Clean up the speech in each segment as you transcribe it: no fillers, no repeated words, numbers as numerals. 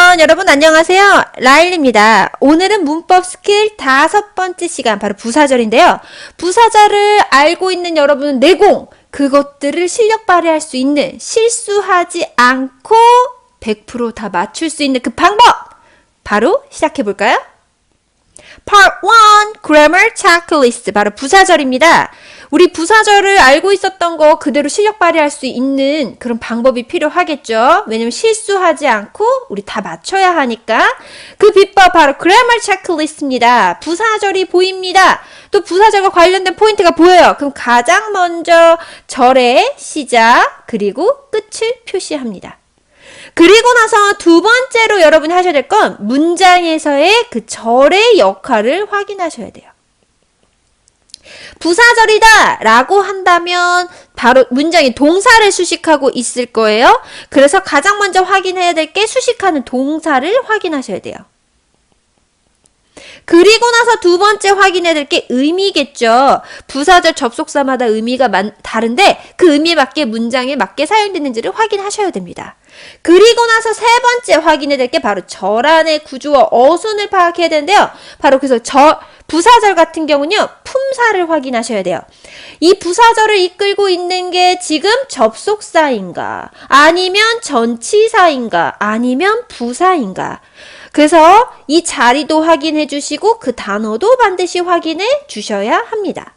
유치원 여러분 안녕하세요. 라일입니다. 오늘은 문법 스킬 5번째 시간 바로 부사절인데요. 부사절을 알고 있는 여러분은 내공 그것들을 실력 발휘할 수 있는 실수하지 않고 100% 다 맞출 수 있는 그 방법 바로 시작해 볼까요? Part 1 Grammar Checklist 바로 부사절입니다. 우리 부사절을 알고 있었던 거 그대로 실력 발휘할 수 있는 그런 방법이 필요하겠죠. 왜냐면 실수하지 않고 우리 다 맞춰야 하니까 그 비법 바로 Grammar Checklist입니다. 부사절이 보입니다. 또 부사절과 관련된 포인트가 보여요. 그럼 가장 먼저 절의 시작 그리고 끝을 표시합니다. 그리고 나서 두 번째로 여러분이 하셔야 될 건 문장에서의 그 절의 역할을 확인하셔야 돼요. 부사절이다 라고 한다면 바로 문장이 동사를 수식하고 있을 거예요. 그래서 가장 먼저 확인해야 될 게 수식하는 동사를 확인하셔야 돼요. 그리고 나서 두 번째 확인해야 될 게 의미겠죠. 부사절 접속사마다 의미가 다른데 그 의미에 맞게 문장에 맞게 사용되는지를 확인하셔야 됩니다. 그리고 나서 세 번째 확인해야 될 게 바로 절 안의 구조와 어순을 파악해야 되는데요. 바로 그래서 부사절 같은 경우는요. 품사를 확인하셔야 돼요. 이 부사절을 이끌고 있는 게 지금 접속사인가 아니면 전치사인가 아니면 부사인가 그래서 이 자리도 확인해 주시고 그 단어도 반드시 확인해 주셔야 합니다.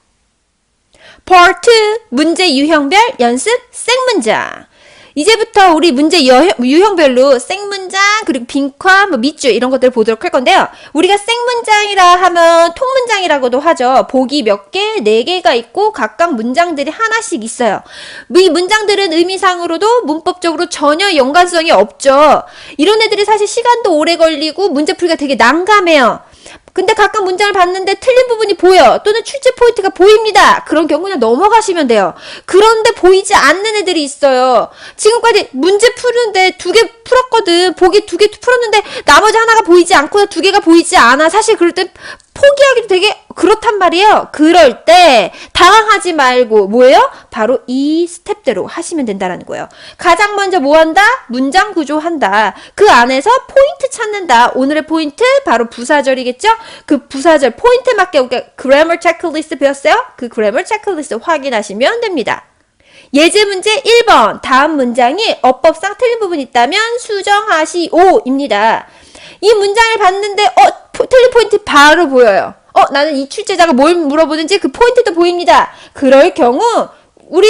Part 2 문제 유형별 연습 생문장 이제부터 우리 문제 유형별로 생문장 그리고 빈칸, 밑줄 이런 것들을 보도록 할 건데요. 우리가 생문장이라 하면 통문장이라고도 하죠. 보기 몇 개, 4개가 있고 각각 문장들이 하나씩 있어요. 이 문장들은 의미상으로도 문법적으로 전혀 연관성이 없죠. 이런 애들이 사실 시간도 오래 걸리고 문제 풀기가 되게 난감해요. 근데 각각 문장을 봤는데 틀린 부분이 보여 또는 출제 포인트가 보입니다. 그런 경우 그냥 넘어가시면 돼요. 그런데 보이지 않는 애들이 있어요. 지금까지 문제 푸는데 2개 풀었거든. 보기 2개 풀었는데 나머지 하나가 보이지 않고 2개가 보이지 않아. 사실 그럴 땐 포기하기도 되게 그렇단 말이에요. 그럴 때 당황하지 말고 뭐예요? 바로 이 스텝대로 하시면 된다는 거예요. 가장 먼저 뭐 한다? 문장 구조한다. 그 안에서 포인트 찾는다. 오늘의 포인트 바로 부사절이겠죠? 그 부사절 포인트 맞게 우리가 Grammar Checklist 배웠어요? 그 Grammar Checklist 확인하시면 됩니다. 예제 문제 1번 다음 문장이 어법상 틀린 부분이 있다면 수정하시오입니다. 이 문장을 봤는데 틀린 포인트 바로 보여요. 나는 이 출제자가 뭘 물어보는지 그 포인트도 보입니다. 그럴 경우 우리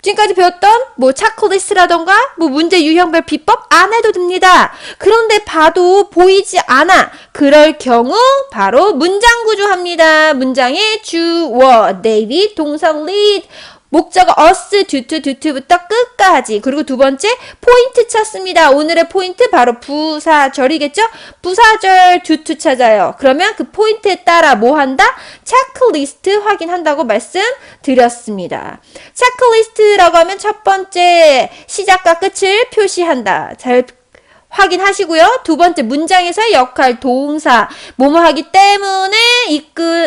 지금까지 배웠던 체크리스트라던가 문제 유형별 비법 안 해도 됩니다. 그런데 봐도 보이지 않아. 그럴 경우 바로 문장 구조합니다. 문장의 주어, David, 동사 lead, 목적어 us, duty부터 끝까지. 그리고 두 번째 포인트 찾습니다. 오늘의 포인트 바로 부사절이겠죠? 부사절 duty 찾아요. 그러면 그 포인트에 따라 뭐 한다? 체크리스트 확인한다고 말씀드렸습니다. 체크리스트라고 하면 첫 번째 시작과 끝을 표시한다. 잘 확인하시고요. 두 번째 문장에서의 역할 동사 뭐뭐 하기 때문에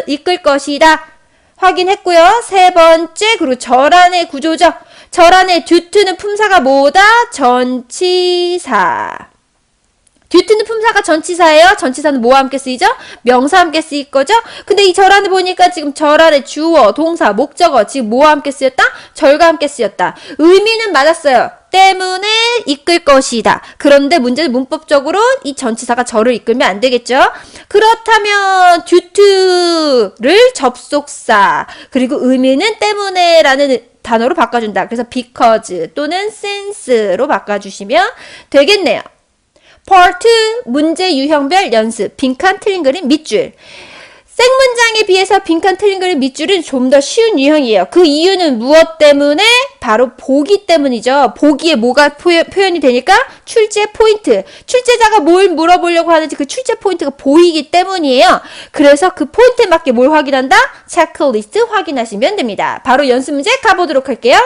이끌 것이다. 확인했고요. 세 번째 그리고 절 안의 구조죠. 절 안의 duty는 품사가 뭐다? 전치사. duty는 품사가 전치사예요. 전치사는 뭐와 함께 쓰이죠? 명사와 함께 쓰일 거죠? 근데 이 절 안에 보니까 지금 절 안에 주어, 동사, 목적어 지금 뭐와 함께 쓰였다? 절과 함께 쓰였다. 의미는 맞았어요. 때문에 이끌 것이다. 그런데 문제는 문법적으로 이 전치사가 절을 이끌면 안 되겠죠? 그렇다면 duty를 접속사 그리고 의미는 때문에 라는 단어로 바꿔준다. 그래서 because 또는 since로 바꿔주시면 되겠네요. Part 2 문제 유형별 연습 빈칸 틀린 그림 밑줄 생문장에 비해서 빈칸 틀린 그림 밑줄은 좀 더 쉬운 유형이에요. 그 이유는 무엇 때문에? 바로 보기 때문이죠. 보기에 뭐가 표현이 되니까? 출제 포인트. 출제자가 뭘 물어보려고 하는지 그 출제 포인트가 보이기 때문이에요. 그래서 그 포인트에 맞게 뭘 확인한다? 체크리스트 확인하시면 됩니다. 바로 연습 문제 가보도록 할게요.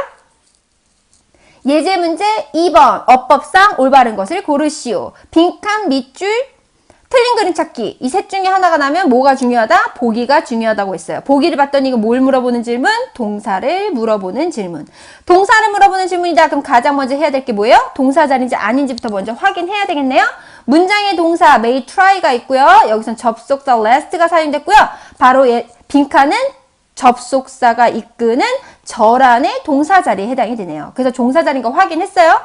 예제 문제 2번 어법상 올바른 것을 고르시오. 빈칸 밑줄 틀린 그림 찾기. 이 셋 중에 하나가 나면 뭐가 중요하다? 보기가 중요하다고 했어요. 보기를 봤더니 이거 뭘 물어보는 질문? 동사를 물어보는 질문. 동사를 물어보는 질문이다. 그럼 가장 먼저 해야 될 게 뭐예요? 동사 자리인지 아닌지부터 먼저 확인해야 되겠네요. 문장의 동사 may try가 있고요. 여기선 접속사 last가 사용됐고요. 바로 빈칸은 접속사가 이끄는 절안의 동사 자리에 해당이 되네요. 그래서 종사 자리인 거 확인했어요.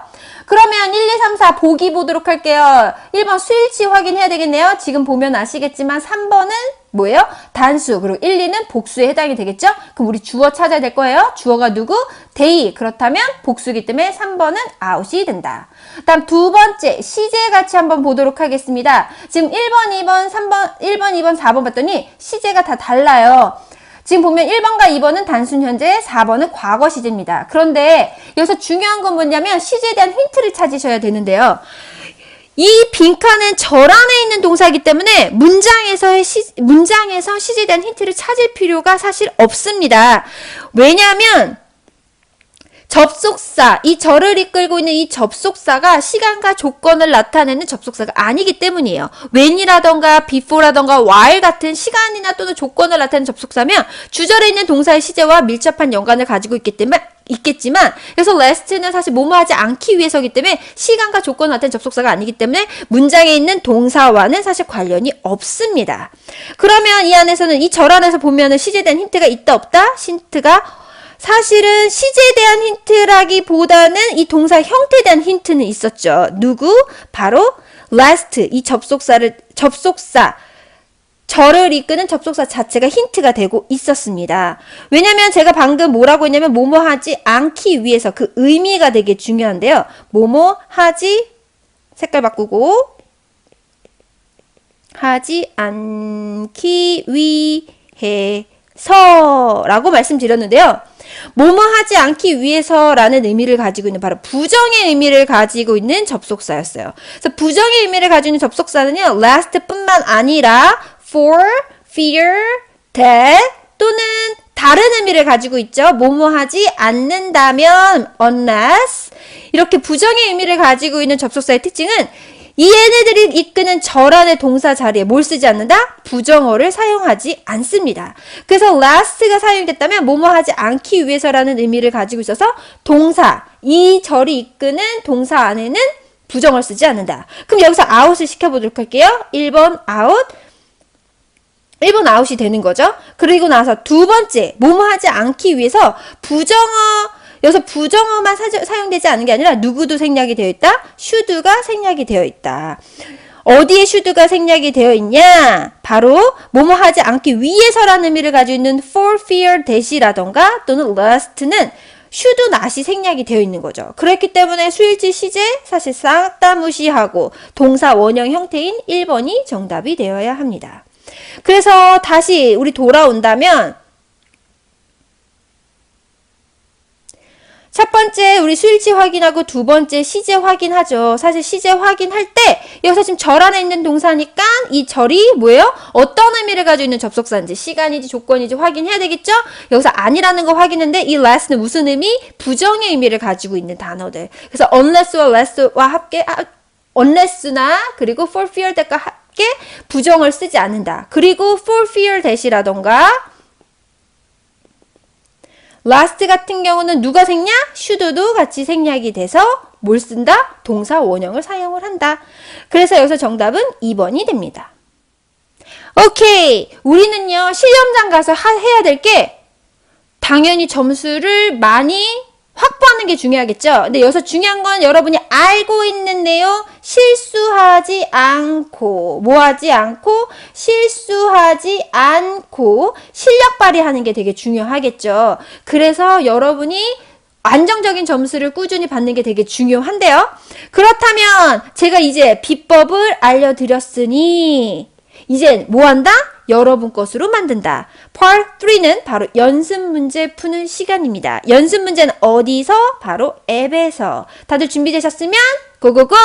그러면 1, 2, 3, 4 보기 보도록 할게요. 1번 수일치 확인해야 되겠네요. 지금 보면 아시겠지만 3번은 뭐예요? 단수. 그리고 1, 2는 복수에 해당이 되겠죠? 그럼 우리 주어 찾아야 될 거예요. 주어가 누구? they. 그렇다면 복수이기 때문에 3번은 out이 된다. 다음 두 번째 시제 같이 한번 보도록 하겠습니다. 지금 1번, 2번, 3번, 1번, 2번, 4번 봤더니 시제가 다 달라요. 지금 보면 1번과 2번은 단순 현재, 4번은 과거 시제입니다. 그런데 여기서 중요한 건 뭐냐면 시제에 대한 힌트를 찾으셔야 되는데요. 이 빈칸은 절 안에 있는 동사이기 때문에 문장에서 시제에 대한 힌트를 찾을 필요가 사실 없습니다. 왜냐하면 접속사, 이 절을 이끌고 있는 이 접속사가 시간과 조건을 나타내는 접속사가 아니기 때문이에요. when이라던가 before라던가 while 같은 시간이나 또는 조건을 나타내는 접속사면 주절에 있는 동사의 시제와 밀접한 연관을 가지고 있겠지만 그래서 last는 사실 뭐뭐 하지 않기 위해서기 때문에 시간과 조건을 나타내는 접속사가 아니기 때문에 문장에 있는 동사와는 사실 관련이 없습니다. 그러면 이 안에서는 이 절 안에서 보면은 시제에 대한 힌트가 있다 없다? 힌트가 사실은 시제에 대한 힌트라기보다는 이 동사 형태에 대한 힌트는 있었죠. 누구? 바로 last. 이 접속사, 절을 이끄는 접속사 자체가 힌트가 되고 있었습니다. 왜냐면 제가 방금 뭐라고 했냐면 뭐뭐 하지 않기 위해서 그 의미가 되게 중요한데요. 뭐뭐 하지, 색깔 바꾸고 하지 않기 위해서 라고 말씀드렸는데요. 뭐뭐 하지 않기 위해서라는 의미를 가지고 있는 바로 부정의 의미를 가지고 있는 접속사였어요. 그래서 부정의 의미를 가지고 있는 접속사는요. last 뿐만 아니라 for, fear, that 또는 다른 의미를 가지고 있죠. 뭐뭐 하지 않는다면 unless 이렇게 부정의 의미를 가지고 있는 접속사의 특징은 이 얘네들이 이끄는 절 안의 동사 자리에 뭘 쓰지 않는다? 부정어를 사용하지 않습니다. 그래서 last가 사용됐다면 뭐뭐 하지 않기 위해서라는 의미를 가지고 있어서 동사, 이 절이 이끄는 동사 안에는 부정어를 쓰지 않는다. 그럼 여기서 out을 시켜보도록 할게요. 1번 out. 1번 out이 되는 거죠. 그리고 나서 두 번째, 뭐뭐 하지 않기 위해서 여기서 부정어만 사용되지 않은 게 아니라 누구도 생략이 되어 있다? should가 생략이 되어 있다. 어디에 should가 생략이 되어 있냐? 바로 뭐뭐 하지 않기 위해서라는 의미를 가지고 있는 for, fear, that이라던가 또는 last는 should, not이 생략이 되어 있는 거죠. 그렇기 때문에 수일치 시제 사실 싹 다 무시하고 동사 원형 형태인 1번이 정답이 되어야 합니다. 그래서 다시 우리 돌아온다면 첫 번째 우리 수일치 확인하고 두 번째 시제 확인하죠. 사실 시제 확인할 때 여기서 지금 절 안에 있는 동사니까 이 절이 뭐예요? 어떤 의미를 가지고 있는 접속사인지 시간이지 조건이지 확인해야 되겠죠? 여기서 아니라는 거 확인했는데 이 last는 무슨 의미? 부정의 의미를 가지고 있는 단어들. 그래서 unless와 less와 함께 unless나 그리고 for fear that과 함께 부정을 쓰지 않는다. 그리고 for fear that이라던가 last 같은 경우는 누가 생략? should도 같이 생략이 돼서 뭘 쓴다? 동사 원형을 사용을 한다. 그래서 여기서 정답은 2번이 됩니다. 오케이. 우리는요, 실험장 가서 해야 될 게 당연히 점수를 많이 확보하는 게 중요하겠죠. 근데 여기서 중요한 건 여러분이 알고 있는 내용 실수하지 않고 뭐하지 않고 실수하지 않고 실력 발휘하는 게 되게 중요하겠죠. 그래서 여러분이 안정적인 점수를 꾸준히 받는 게 되게 중요한데요. 그렇다면 제가 이제 비법을 알려드렸으니 이제 뭐 한다? 여러분 것으로 만든다. Part 3는 바로 연습 문제 푸는 시간입니다. 연습 문제는 어디서? 바로 앱에서. 다들 준비되셨으면 고고고!